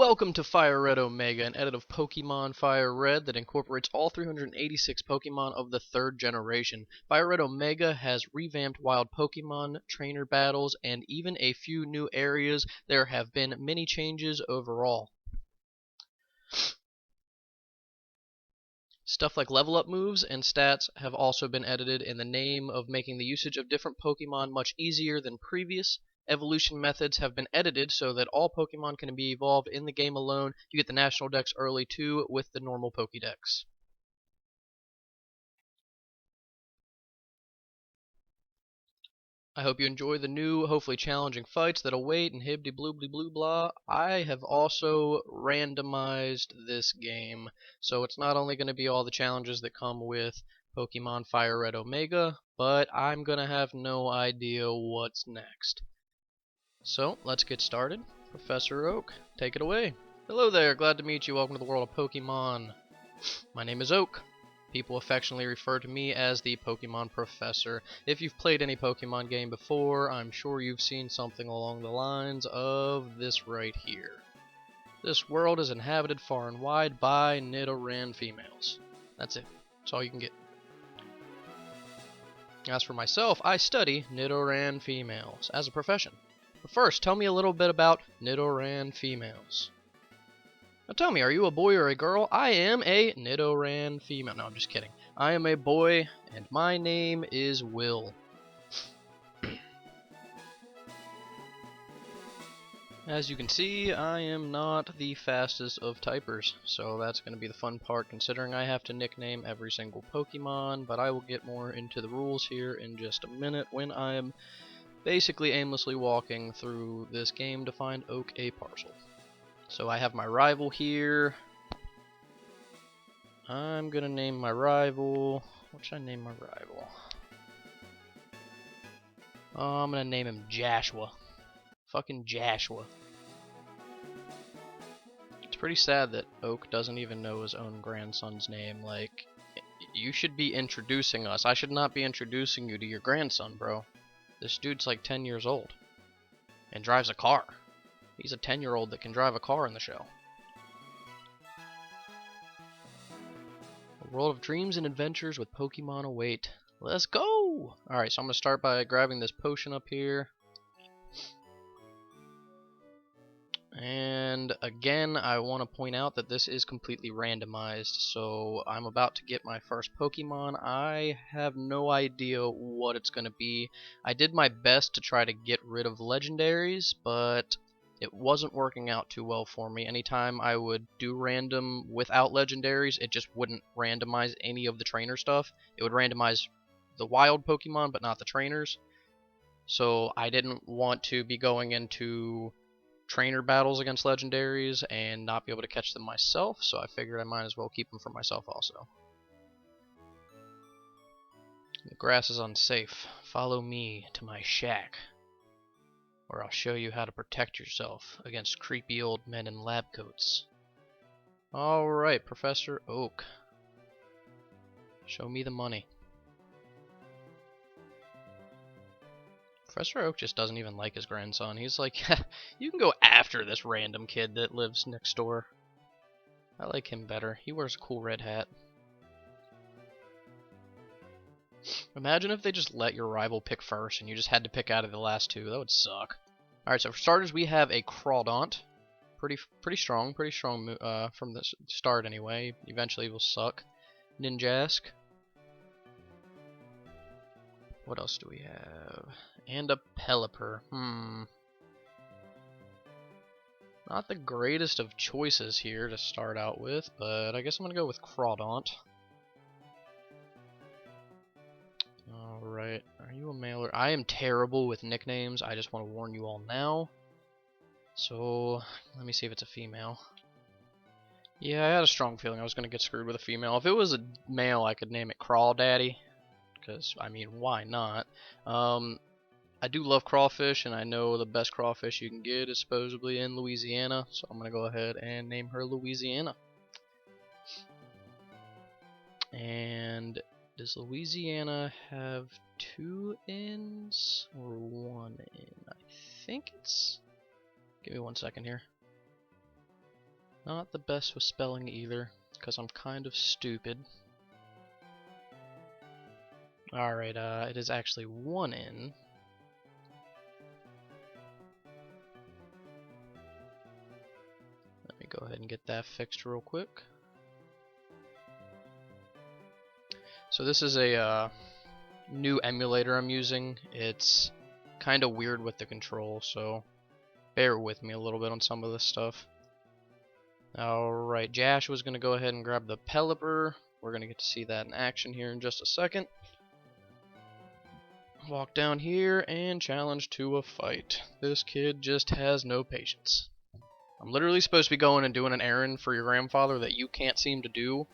Welcome to Fire Red Omega, an edit of Pokemon Fire Red that incorporates all 386 Pokemon of the 3rd generation. Fire Red Omega has revamped wild Pokemon, trainer battles, and even a few new areas. There have been many changes overall. Stuff like level up moves and stats have also been edited in the name of making the usage of different Pokemon much easier than previous. Evolution methods have been edited so that all Pokemon can be evolved in the game alone. You get the National Dex early too with the normal Pokédex. I hope you enjoy the new, hopefully challenging fights that await and hibdy bloobly blue blah. I have also randomized this game, so it's not only going to be all the challenges that come with Pokemon Fire Red Omega, but I'm going to have no idea what's next. So, let's get started. Professor Oak, take it away. Hello there, glad to meet you. Welcome to the world of Pokemon. My name is Oak. People affectionately refer to me as the Pokemon Professor. If you've played any Pokemon game before, I'm sure you've seen something along the lines of this right here. This world is inhabited far and wide by Nidoran females. That's it. That's all you can get. As for myself, I study Nidoran females as a profession. But first, tell me a little bit about Nidoran females. Now tell me, are you a boy or a girl? I am a Nidoran female. No, I'm just kidding. I am a boy, and my name is Will. As you can see, I am not the fastest of typers, so that's going to be the fun part considering I have to nickname every single Pokemon, but I will get more into the rules here in just a minute when I am basically aimlessly walking through this game to find Oak a parcel. So I have my rival here. I'm gonna name my rival. What should I name my rival? Oh, I'm gonna name him Joshua. Fucking Joshua. It's pretty sad that Oak doesn't even know his own grandson's name. Like, you should be introducing us. I should not be introducing you to your grandson, bro. This dude's like 10 years old and drives a car. He's a 10-year-old that can drive a car in the show. A world of dreams and adventures with Pokemon await. Let's go! Alright, so I'm going to start by grabbing this potion up here. And again, I want to point out that this is completely randomized, so I'm about to get my first Pokemon. I have no idea what it's going to be. I did my best to try to get rid of legendaries, but it wasn't working out too well for me. Anytime I would do random without legendaries, it just wouldn't randomize any of the trainer stuff. It would randomize the wild Pokemon, but not the trainers. So I didn't want to be going into trainer battles against legendaries and not be able to catch them myself, so I figured I might as well keep them for myself also. The grass is unsafe. Follow me to my shack, where I'll show you how to protect yourself against creepy old men in lab coats. Alright, Professor Oak. Show me the money. Professor Oak just doesn't even like his grandson. He's like, you can go after this random kid that lives next door. I like him better. He wears a cool red hat. Imagine if they just let your rival pick first and you just had to pick out of the last two. That would suck. Alright, so for starters we have a Crawdaunt. Pretty strong from the start anyway. Eventually will suck. Ninjask. What else do we have? And a Pelipper. Not the greatest of choices here to start out with, but I guess I'm going to go with Crawdaunt. Alright, are you a male or... I am terrible with nicknames, I just want to warn you all now. So, let me see if it's a female. Yeah, I had a strong feeling I was going to get screwed with a female. If it was a male, I could name it Crawdaddy. Because, I mean, why not? I do love crawfish, and I know the best crawfish you can get is supposedly in Louisiana, so I'm going to go ahead and name her Louisiana. And does Louisiana have 2 N's or 1 N? I think it's... Give me 1 second here. Not the best with spelling either, because I'm kind of stupid. Alright, it is actually 1 N. Let me go ahead and get that fixed real quick. So this is a new emulator I'm using. It's kind of weird with the control, so bear with me a little bit on some of this stuff. Alright, Jash was going to go ahead and grab the Pelipper. We're going to get to see that in action here in just a second. Walk down here and challenge to a fight. This kid just has no patience. I'm literally supposed to be going and doing an errand for your grandfather that you can't seem to do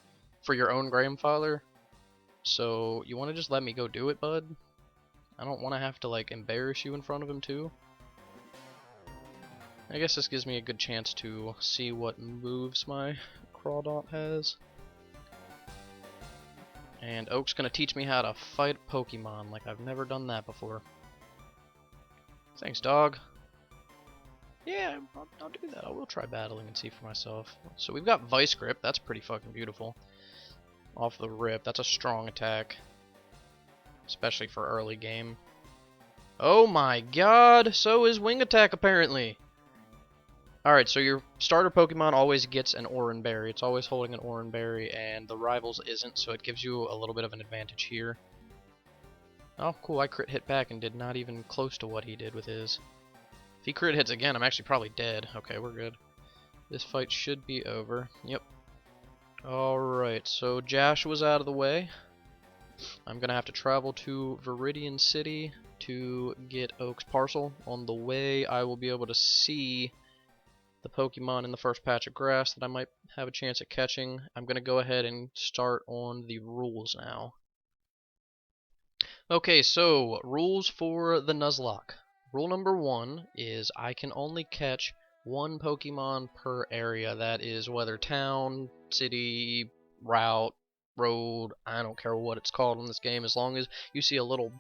for your own grandfather. So, you want to just let me go do it, bud? I don't want to have to, like, embarrass you in front of him, too. I guess this gives me a good chance to see what moves my Crawdont has. And Oak's gonna teach me how to fight Pokemon like I've never done that before. Thanks, dog. Yeah, I'll do that. I will try battling and see for myself. So we've got Vice Grip. That's pretty fucking beautiful. Off the rip. That's a strong attack. Especially for early game. Oh my god! So is Wing Attack, apparently! Alright, so your starter Pokemon always gets an Oran Berry. It's always holding an Oran Berry, and the rivals isn't, so it gives you a little bit of an advantage here. Oh, cool, I crit hit back and did not even close to what he did with his. If he crit hits again, I'm actually probably dead. Okay, we're good. This fight should be over. Yep. Alright, so Jash was out of the way. I'm gonna have to travel to Viridian City to get Oak's parcel. On the way, I will be able to see the Pokemon in the first patch of grass that I might have a chance at catching. I'm going to go ahead and start on the rules now. Okay, so rules for the Nuzlocke. Rule number 1 is I can only catch 1 Pokemon per area. That is whether town, city, route, road, I don't care what it's called in this game. As long as you see a little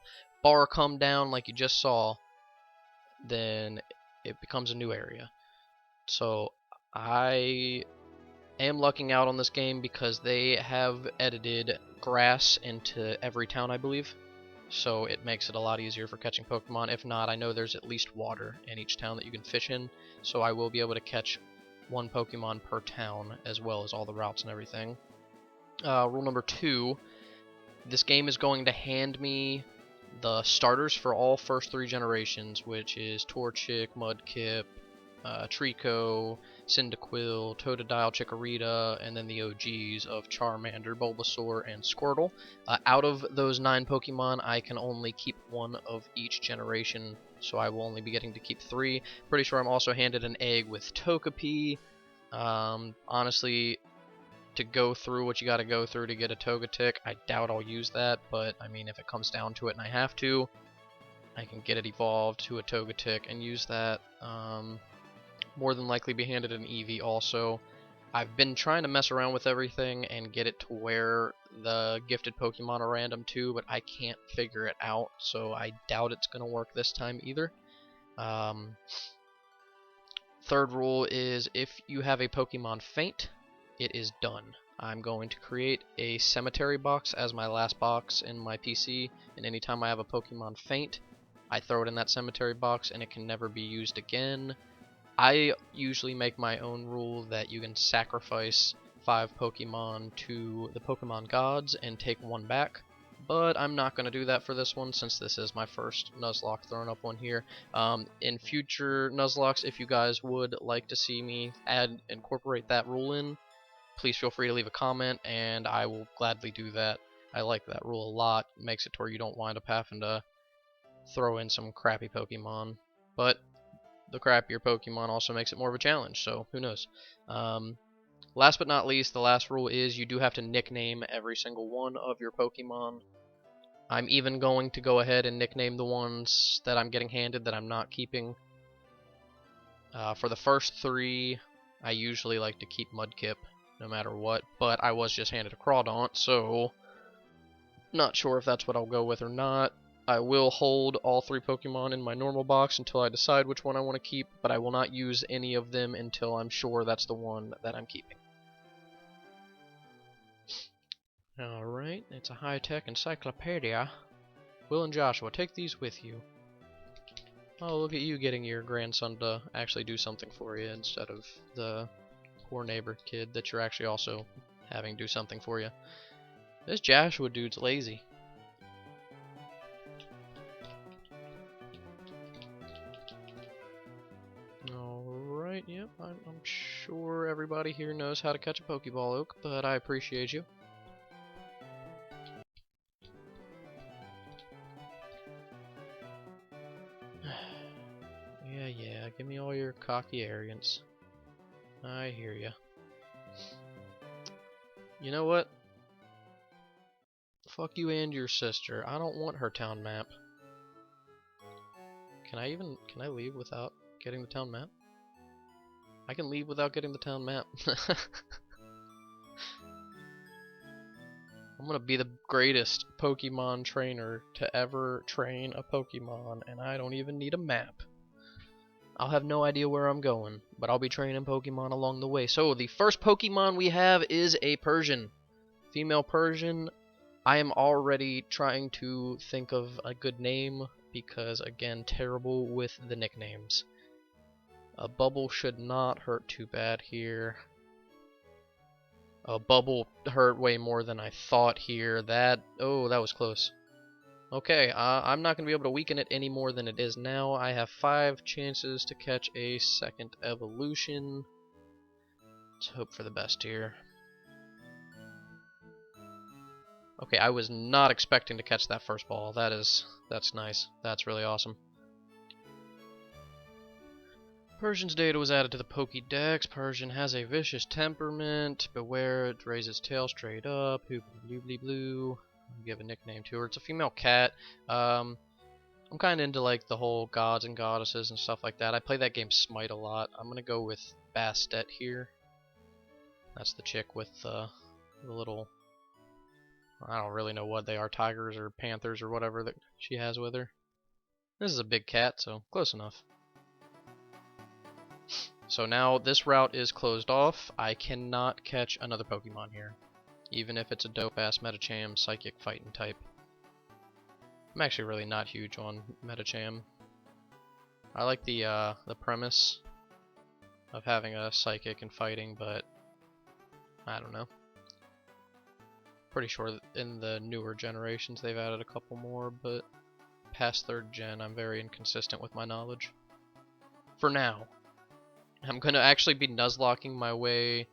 bar come down like you just saw, then it becomes a new area. So I am lucking out on this game because they have edited grass into every town, I believe. So it makes it a lot easier for catching Pokemon. If not, I know there's at least water in each town that you can fish in. So I will be able to catch 1 Pokemon per town as well as all the routes and everything. Rule number 2, this game is going to hand me the starters for all first 3 generations, which is Torchic, Mudkip, Trico, Cyndaquil, Totodile, Chikorita, and then the OGs of Charmander, Bulbasaur, and Squirtle. Out of those 9 Pokemon, I can only keep 1 of each generation, so I will only be getting to keep 3. Pretty sure I'm also handed an egg with Togepi. Honestly, to go through what you gotta go through to get a Togetic, I doubt I'll use that, but I mean, if it comes down to it and I have to, I can get it evolved to a Togetic and use that. More than likely be handed an Eevee also. I've been trying to mess around with everything and get it to where the gifted Pokemon are random too, but I can't figure it out, so I doubt it's going to work this time either. Third rule is if you have a Pokemon faint, it is done. I'm going to create a cemetery box as my last box in my PC, and anytime I have a Pokemon faint, I throw it in that cemetery box and it can never be used again. I usually make my own rule that you can sacrifice 5 Pokemon to the Pokemon gods and take 1 back, but I'm not going to do that for this one since this is my first Nuzlocke throwing up one here. In future Nuzlockes, if you guys would like to see me incorporate that rule in, please feel free to leave a comment and I will gladly do that. I like that rule a lot. It makes it to where you don't wind up having to throw in some crappy Pokemon, but the crappier Pokemon also makes it more of a challenge, so who knows. Last but not least, the last rule is you do have to nickname every single one of your Pokemon. I'm even going to go ahead and nickname the ones that I'm getting handed that I'm not keeping. For the first 3, I usually like to keep Mudkip no matter what, but I was just handed a Crawdaunt, so not sure if that's what I'll go with or not. I will hold all 3 Pokemon in my normal box until I decide which one I want to keep, but I will not use any of them until I'm sure that's the one that I'm keeping. Alright, it's a high-tech encyclopedia. Will and Joshua, take these with you. Oh, look at you getting your grandson to actually do something for you instead of the poor neighbor kid that you're actually also having do something for you. This Joshua dude's lazy. Alright, yep, I'm sure everybody here knows how to catch a Pokeball, Oak, but I appreciate you. Yeah, give me all your cocky arrogance. I hear ya. You know what? Fuck you and your sister. I don't want her town map. Can I leave without getting the town map? I can leave without getting the town map. I'm gonna be the greatest Pokemon trainer to ever train a Pokemon, and I don't even need a map. I'll have no idea where I'm going, but I'll be training Pokemon along the way. So, the first Pokemon we have is a Persian. Female Persian. I am already trying to think of a good name, because, again, terrible with the nicknames. A Bubble should not hurt too bad here. A Bubble hurt way more than I thought here. Oh, that was close. Okay, I'm not going to be able to weaken it any more than it is now. I have 5 chances to catch a second evolution. Let's hope for the best here. Okay, I was not expecting to catch that first ball. That's nice. That's really awesome. Persian's data was added to the Pokédex. Persian has a vicious temperament. Beware, it raises tail straight up. Hooply blue. Give a nickname to her. It's a female cat. I'm kind of into like the whole gods and goddesses and stuff like that. I play that game Smite a lot. I'm gonna go with Bastet here. That's the chick with the little, I don't really know what they are, tigers or panthers or whatever that she has with her. This is a big cat, so close enough. So now this route is closed off. I cannot catch another Pokemon here, even if it's a dope-ass Medicham Psychic fighting type. I'm actually really not huge on Medicham. I like the premise of having a Psychic and fighting, but I don't know. Pretty sure that in the newer generations they've added a couple more, but past 3rd gen I'm very inconsistent with my knowledge. For now. I'm gonna actually be Nuzlocking my way.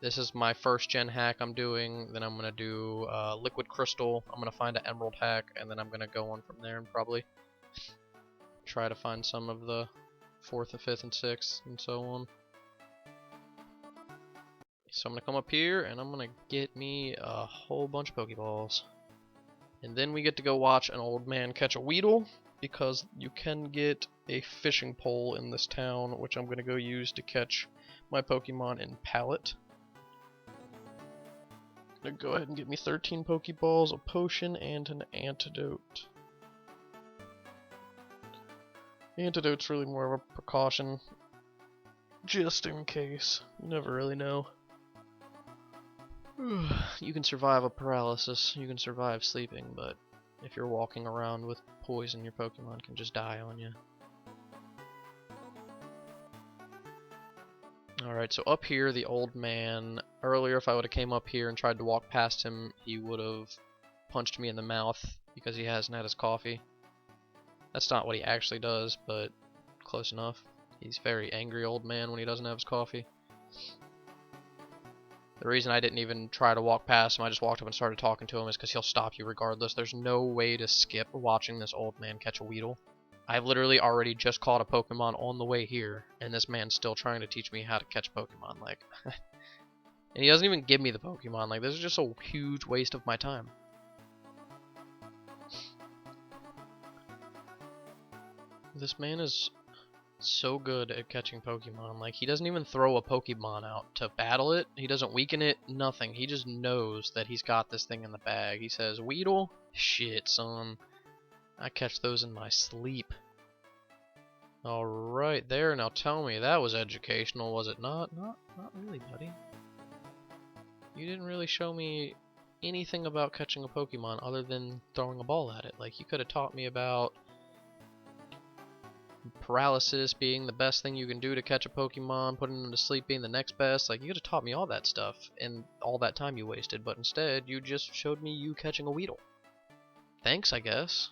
This is my 1st gen hack I'm doing, then I'm gonna do Liquid Crystal, I'm gonna find an Emerald hack, and then I'm gonna go on from there and probably try to find some of the 4th and 5th and 6th and so on. So I'm gonna come up here and I'm gonna get me a whole bunch of Pokeballs. And then we get to go watch an old man catch a Weedle, because you can get a fishing pole in this town, which I'm gonna go use to catch my Pokemon in Pallet. Gonna go ahead and get me 13 Pokeballs, a potion, and an antidote. Antidote's really more of a precaution, just in case. You never really know. You can survive a paralysis, you can survive sleeping, but if you're walking around with poison, your Pokemon can just die on you. Alright, so up here, the old man, earlier if I would have came up here and tried to walk past him, he would have punched me in the mouth because he hasn't had his coffee. That's not what he actually does, but close enough. He's a very angry old man when he doesn't have his coffee. The reason I didn't even try to walk past him, I just walked up and started talking to him, is because he'll stop you regardless. There's no way to skip watching this old man catch a Weedle. I've literally already just caught a Pokemon on the way here, and this man's still trying to teach me how to catch Pokemon, like... And he doesn't even give me the Pokemon, like, this is just a huge waste of my time. This man is so good at catching Pokemon. Like, he doesn't even throw a Pokemon out to battle it. He doesn't weaken it, nothing. He just knows that he's got this thing in the bag. He says, Weedle? Shit, son. I catch those in my sleep. Alright, there. Now tell me, that was educational, was it not? Not really, buddy. You didn't really show me anything about catching a Pokemon other than throwing a ball at it. Like, you could have taught me about paralysis being the best thing you can do to catch a Pokemon, putting them to sleep being the next best. Like, you could have taught me all that stuff in all that time you wasted, but instead, you just showed me you catching a Weedle. Thanks, I guess.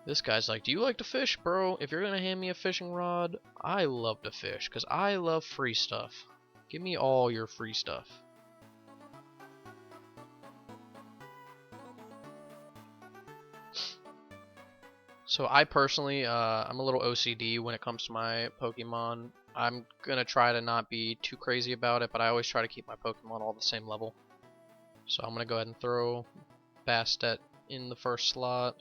This guy's like, do you like to fish, bro? If you're gonna hand me a fishing rod, I love to fish, because I love free stuff. Give me all your free stuff. So I personally, I'm a little OCD when it comes to my Pokemon. I'm gonna try to not be too crazy about it, but I always try to keep my Pokemon all the same level. So I'm gonna go ahead and throw Bastet in the first slot.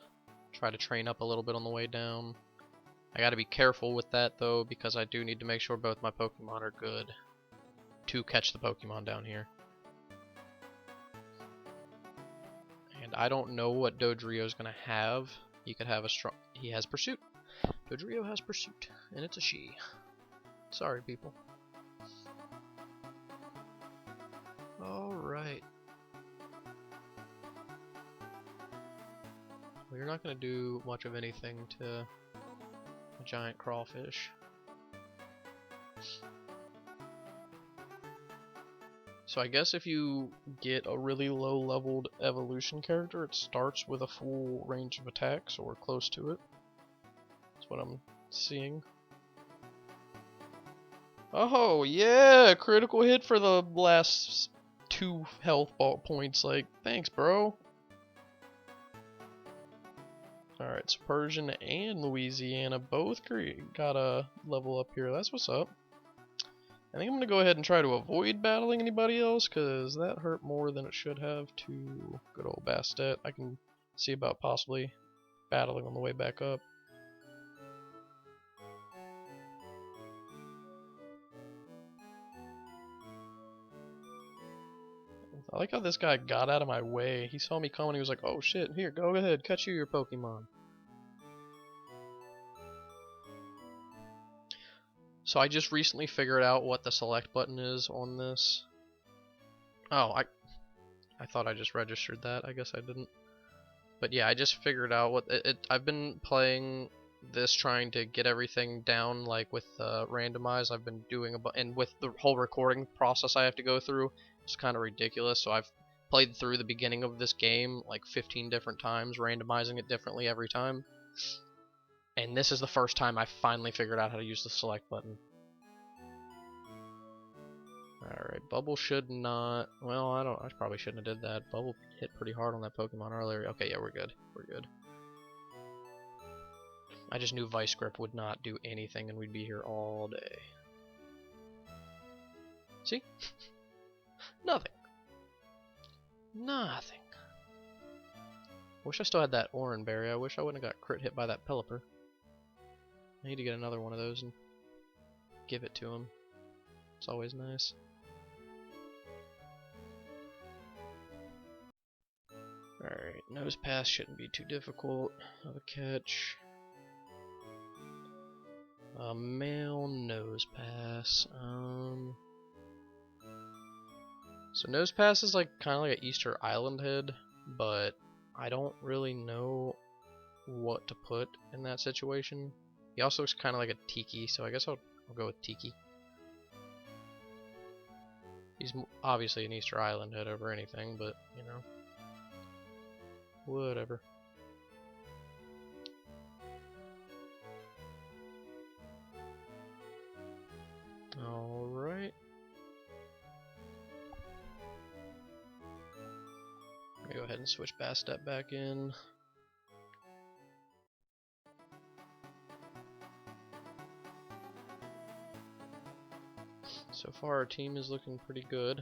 Try to train up a little bit on the way down. I gotta be careful with that though, because I do need to make sure both my Pokemon are good to catch the Pokemon down here. And I don't know what Dodrio's gonna have. He could have a strong... He has Pursuit. Dodrio has Pursuit, and it's a she. Sorry, people. Alright. Well, you're not gonna do much of anything to a giant crawfish. So I guess if you get a really low-leveled evolution character, it starts with a full range of attacks, or close to it. That's what I'm seeing. Oh, yeah! Critical hit for the last 2 health points. Like, thanks, bro. Alright, so Persian and Louisiana both got a level up here. That's what's up. I think I'm going to go ahead and try to avoid battling anybody else, because that hurt more than it should have to good old Bastet. I can see about possibly battling on the way back up. I like how this guy got out of my way. He saw me coming, he was like, oh shit, here, go ahead, catch your Pokemon. So I just recently figured out what the select button is on this. Oh, I thought I just registered that. I guess I didn't. But yeah, I just figured out what I've been playing this, trying to get everything down, like with Randomize. I've been doing and with the whole recording process I have to go through, it's kind of ridiculous. So I've played through the beginning of this game like 15 different times, randomizing it differently every time. And this is the first time I finally figured out how to use the select button. Alright, Bubble should not... Well, I probably shouldn't have did that. Bubble hit pretty hard on that Pokemon earlier. Okay, yeah, we're good. We're good. I just knew Vice Grip would not do anything and we'd be here all day. See? Nothing. Nothing. Wish I still had that Oran Berry. I wish I wouldn't have got crit hit by that Pelipper. I need to get another one of those and give it to him. It's always nice. Alright, Nose Pass shouldn't be too difficult of a catch. A male Nose Pass. So Nose Pass is like kind of like an Easter Island head, but I don't really know what to put in that situation. He also looks kind of like a Tiki, so I guess I'll go with Tiki. He's obviously an Easter Island head over anything, but, you know, whatever. Alright. I'm gonna go ahead and switch Bastet back in. So far our team is looking pretty good.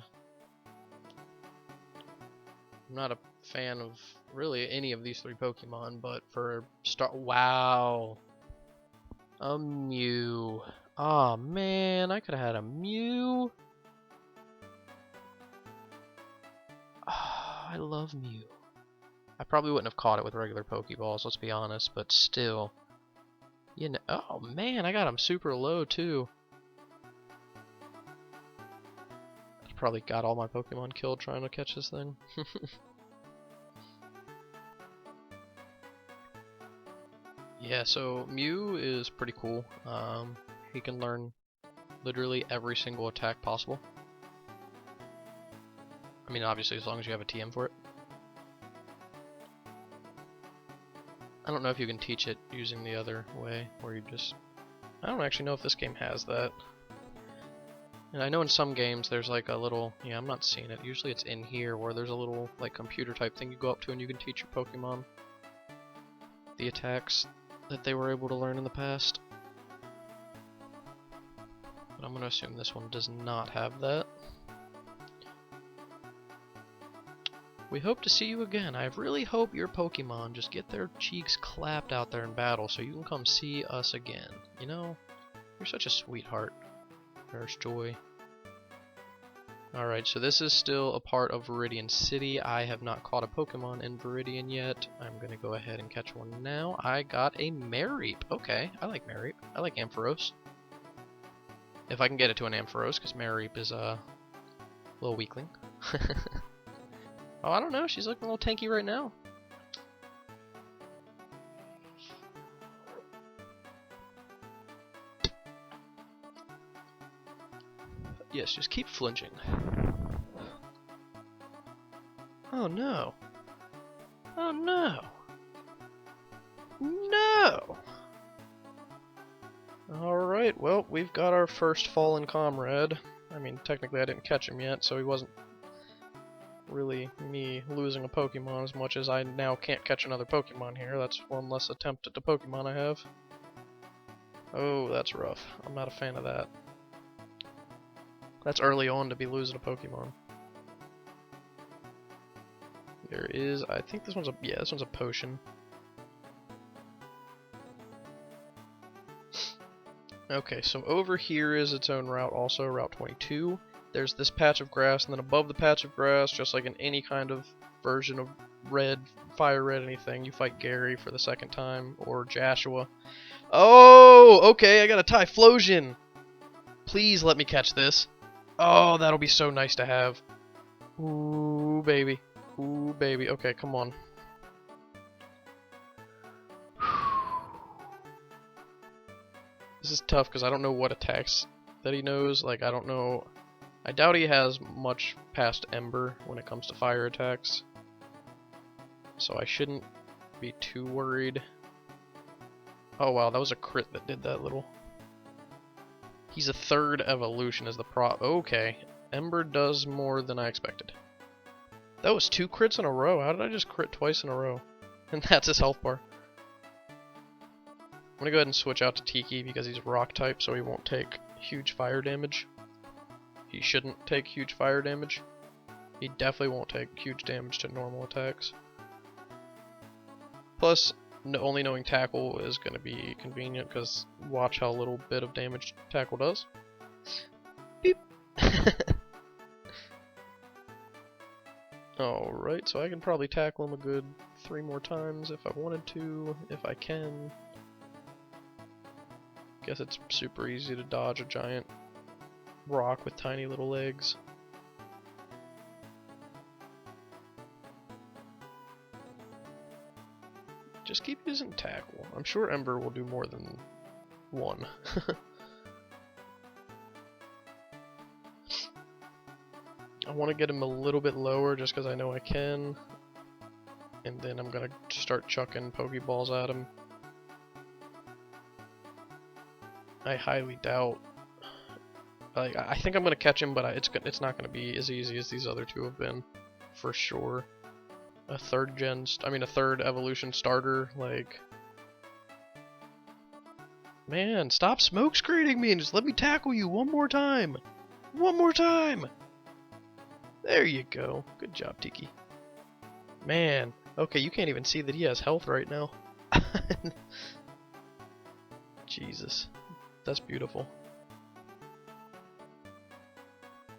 I'm not a fan of really any of these 3 Pokemon, but for wow. A Mew. Oh man, I could have had a Mew. Oh, I love Mew. I probably wouldn't have caught it with regular Pokeballs, let's be honest, but still. You know, oh man, I got him super low too. I probably got all my Pokemon killed trying to catch this thing. Yeah, so Mew is pretty cool. He can learn literally every single attack possible. I mean, obviously, as long as you have a TM for it. I don't know if you can teach it using the other way, where you just... I don't actually know if this game has that. And I know in some games there's like a little... Yeah, I'm not seeing it. Usually it's in here, where there's a little like computer type thing you go up to and you can teach your Pokemon the attacks that they were able to learn in the past. But I'm going to assume this one does not have that. We hope to see you again. I really hope your Pokemon just get their cheeks clapped out there in battle so you can come see us again. You know, you're such a sweetheart, Nurse Joy. Alright, so this is still a part of Viridian City. I have not caught a Pokemon in Viridian yet. I'm going to go ahead and catch one now. I got a Mareep. Okay, I like Mareep. I like Ampharos. If I can get it to an Ampharos, because Mareep is a little weakling. Oh, I don't know. She's looking a little tanky right now. Yes, just keep flinching. Oh no. Oh no. No! Alright, well, we've got our first fallen comrade. I mean, technically I didn't catch him yet, so he wasn't really me losing a Pokemon as much as I now can't catch another Pokemon here. That's one less attempt at the Pokemon I have. Oh, that's rough. I'm not a fan of that. That's early on to be losing a Pokemon. There is, I think this one's a, yeah, this one's a potion. Okay, so over here is its own route also, Route 22. There's this patch of grass, and then above the patch of grass, just like in any kind of version of red, fire red, anything, you fight Gary for the second time, or Joshua. Oh, okay, I got a Typhlosion! Please let me catch this. Oh, that'll be so nice to have. Ooh, baby. Ooh, baby. Okay, come on. This is tough because I don't know what attacks that he knows. Like, I don't know. I doubt he has much past Ember when it comes to fire attacks. So I shouldn't be too worried. Oh, wow, that was a crit that did that little. He's a third evolution as the prop. Okay, Ember does more than I expected. That was 2 crits in a row. How did I just crit twice in a row? And that's his health bar. I'm gonna go ahead and switch out to Tiki because he's rock type, so he won't take huge fire damage. He shouldn't take huge fire damage. He definitely won't take huge damage to normal attacks. Plus, only knowing Tackle is going to be convenient because watch how little bit of damage Tackle does. Beep! Alright, so I can probably tackle him a good 3 more times if I wanted to, if I can. Guess it's super easy to dodge a giant rock with tiny little legs. Just keep using Tackle. I'm sure Ember will do more than 1. I want to get him a little bit lower just because I know I can. And then I'm going to start chucking Pokeballs at him. I highly doubt. I think I'm going to catch him, but it's not going to be as easy as these other 2 have been. For sure. A third evolution starter, like... Man, stop smoke screening me and just let me tackle you one more time! One more time! There you go. Good job, Tiki. Man, okay, you can't even see that he has health right now. Jesus. That's beautiful.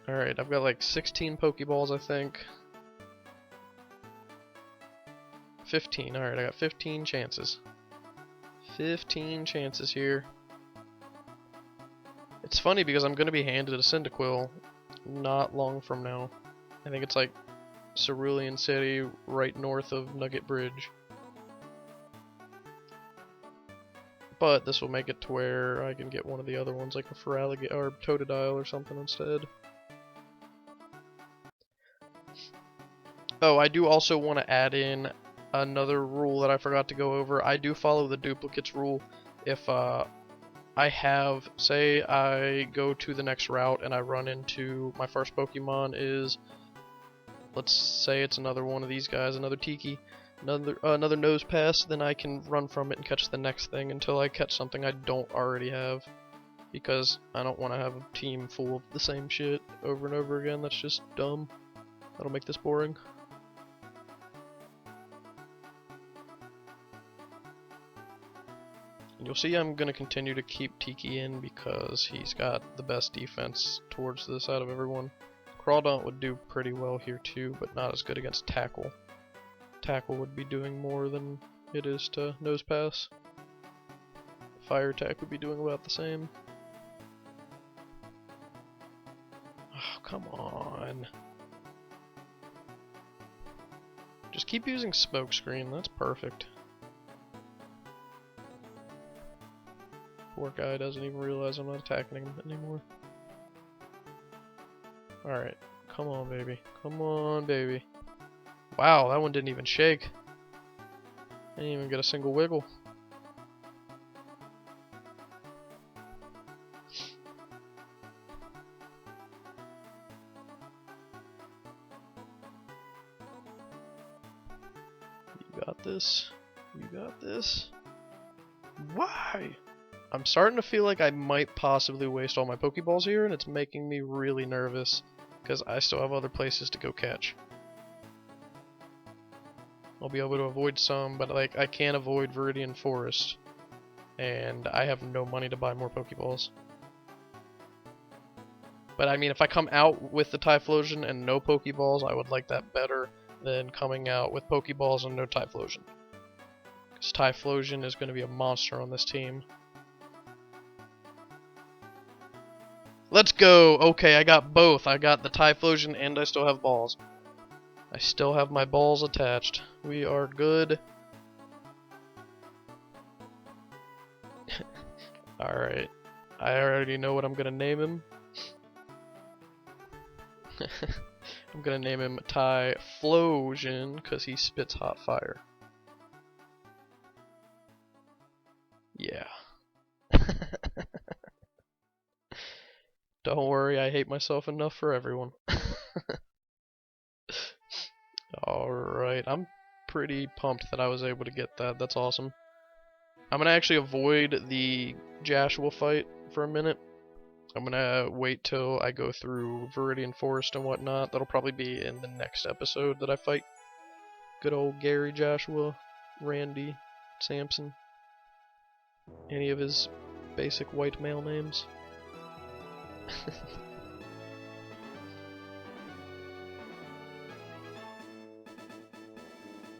Alright, I've got like 16 Pokeballs, I think. 15. Alright, I got 15 chances. 15 chances here. It's funny because I'm going to be handed a Cyndaquil not long from now. I think it's like Cerulean City, right north of Nugget Bridge. But this will make it to where I can get one of the other ones, like a Feraligatr or Totodile or something instead. Oh, I do also want to add in another rule that I forgot to go over. I do follow the duplicates rule. If I have, say I go to the next route and I run into my first Pokemon is, let's say it's another one of these guys, another Tiki, another Nose Pass, then I can run from it and catch the next thing until I catch something I don't already have. Because I don't want to have a team full of the same shit over and over again. That's just dumb. That'll make this boring. And you'll see I'm going to continue to keep Tiki in because he's got the best defense towards this out of everyone. Crawdaunt would do pretty well here too, but not as good against Tackle. Tackle would be doing more than it is to Nose Pass. Fire attack would be doing about the same. Oh, come on. Just keep using Smokescreen, that's perfect. Poor guy doesn't even realize I'm not attacking him anymore. Alright, come on baby. Come on baby. Wow, that one didn't even shake. I didn't even get a single wiggle. You got this. You got this. Why? I'm starting to feel like I might possibly waste all my Pokeballs here, and it's making me really nervous, because I still have other places to go catch. I'll be able to avoid some, but like I can't avoid Viridian Forest, and I have no money to buy more Pokeballs. But I mean, if I come out with the Typhlosion and no Pokeballs, I would like that better than coming out with Pokeballs and no Typhlosion. Because Typhlosion is going to be a monster on this team. Let's go! Okay, I got both. I got the Typhlosion and I still have balls. I still have my balls attached. We are good. Alright. I already know what I'm gonna name him. I'm gonna name him Typhlosion because he spits hot fire. Yeah. Don't worry, I hate myself enough for everyone. Alright, I'm pretty pumped that I was able to get that. That's awesome. I'm gonna actually avoid the Joshua fight for a minute. I'm gonna wait till I go through Viridian Forest and whatnot. That'll probably be in the next episode that I fight good old Gary, Joshua, Randy, Samson. Any of his basic white male names.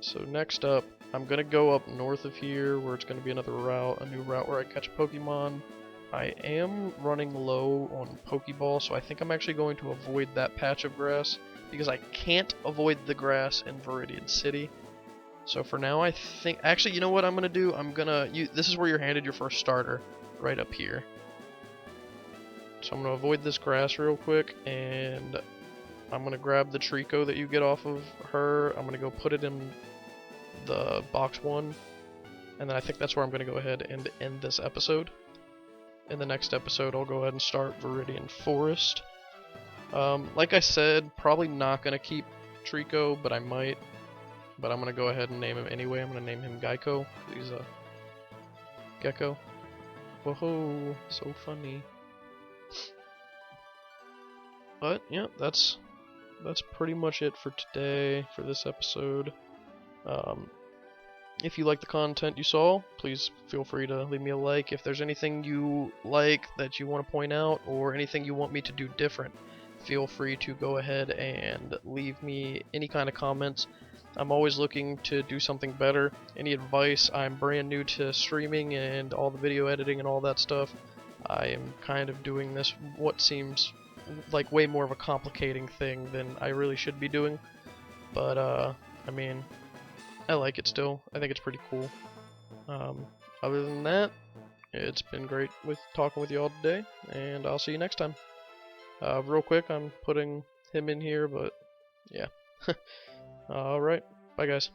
So next up, I'm gonna go up north of here where it's gonna be another route, a new route where I catch Pokemon. I am running low on Pokeball, so I think I'm actually going to avoid that patch of grass because I can't avoid the grass in Viridian City. So for now, I think, actually, you know what I'm gonna do? This is where you're handed your first starter, right up here. So I'm gonna avoid this grass real quick, and I'm gonna grab the Trico that you get off of her. I'm gonna go put it in the box 1, and then I think that's where I'm gonna go ahead and end this episode. In the next episode, I'll go ahead and start Viridian Forest. Like I said, probably not gonna keep Trico, but I might. But I'm gonna go ahead and name him anyway. I'm gonna name him Geico. He's a gecko. Whoa, so funny. But yeah, that's pretty much it for today, for this episode. If you like the content you saw, please feel free to leave me a like. If there's anything you like that you want to point out, or anything you want me to do different, feel free to go ahead and leave me any kind of comments. I'm always looking to do something better. Any advice? I'm brand new to streaming and all the video editing and all that stuff. I am kind of doing this what seems like way more of a complicating thing than I really should be doing. But I mean, I like it still. I think it's pretty cool. Other than that, it's been great with talking with you all today, and I'll see you next time. Real quick, I'm putting him in here, but yeah. Alright, bye guys.